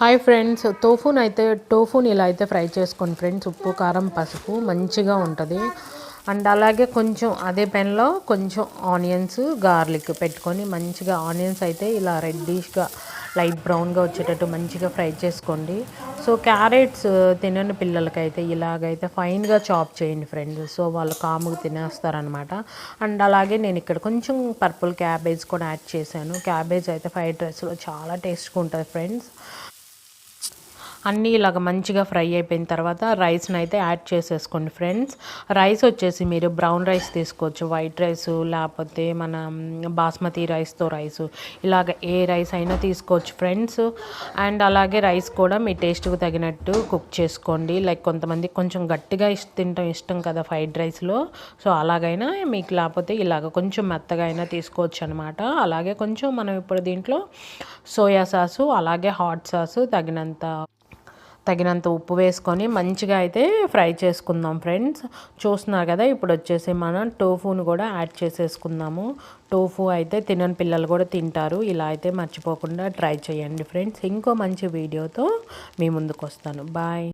Hi friends, టోఫుని ఇలా అయితే fry చేసుకోండి ఫ్రెండ్స్. ఉప్పు, కారం, పసుపు మంచిగా ఉంటుంది. అండ్ అలాగే కొంచెం అదే పెన్లో కొంచెం ఆనియన్స్, గార్లిక్ పెట్టుకొని మంచిగా ఆనియన్స్ అయితే ఇలా రెడ్డిష్గా లైట్ బ్రౌన్గా వచ్చేటట్టు మంచిగా ఫ్రై చేసుకోండి. సో క్యారెట్స్ తినని పిల్లలకైతే ఇలాగైతే ఫైన్గా చాప్ చేయండి ఫ్రెండ్స్. సో వాళ్ళు కాముగా తినేస్తారనమాట. అండ్ అలాగే నేను ఇక్కడ కొంచెం పర్పుల్ క్యాబేజ్ కూడా యాడ్ చేశాను. క్యాబేజ్ అయితే ఫ్రైడ్ రైస్లో చాలా టేస్ట్గా ఉంటుంది ఫ్రెండ్స్. అన్నీ ఇలాగ మంచిగా ఫ్రై అయిపోయిన తర్వాత రైస్ని అయితే యాడ్ చేసేసుకోండి ఫ్రెండ్స్. రైస్ వచ్చేసి మీరు బ్రౌన్ రైస్ తీసుకోవచ్చు, వైట్ రైస్, లేకపోతే మన బాస్మతి రైస్ ఇలాగ ఏ రైస్ అయినా తీసుకోవచ్చు ఫ్రెండ్స్. అండ్ అలాగే రైస్ కూడా మీ టేస్ట్కి తగినట్టు కుక్ చేసుకోండి. లైక్ కొంతమందికి కొంచెం గట్టిగా తినటం ఇష్టం కదా ఫ్రైడ్ రైస్లో. సో అలాగైనా మీకు, లేకపోతే ఇలాగ కొంచెం మెత్తగా అయినా తీసుకోవచ్చు అనమాట. అలాగే కొంచెం మనం ఇప్పుడు దీంట్లో సోయా సాసు, అలాగే హాట్ సాసు తగినంత ఉప్పు వేసుకొని మంచిగా అయితే ఫ్రై చేసుకుందాం ఫ్రెండ్స్. చూస్తున్నారు కదా, ఇప్పుడు వచ్చేసి మనం టోఫును కూడా యాడ్ చేసేసుకుందాము. టోఫు అయితే తినని పిల్లలు కూడా తింటారు. ఇలా అయితే మర్చిపోకుండా ట్రై చేయండి ఫ్రెండ్స్. ఇంకో మంచి వీడియోతో మీ ముందుకు వస్తాను. బాయ్.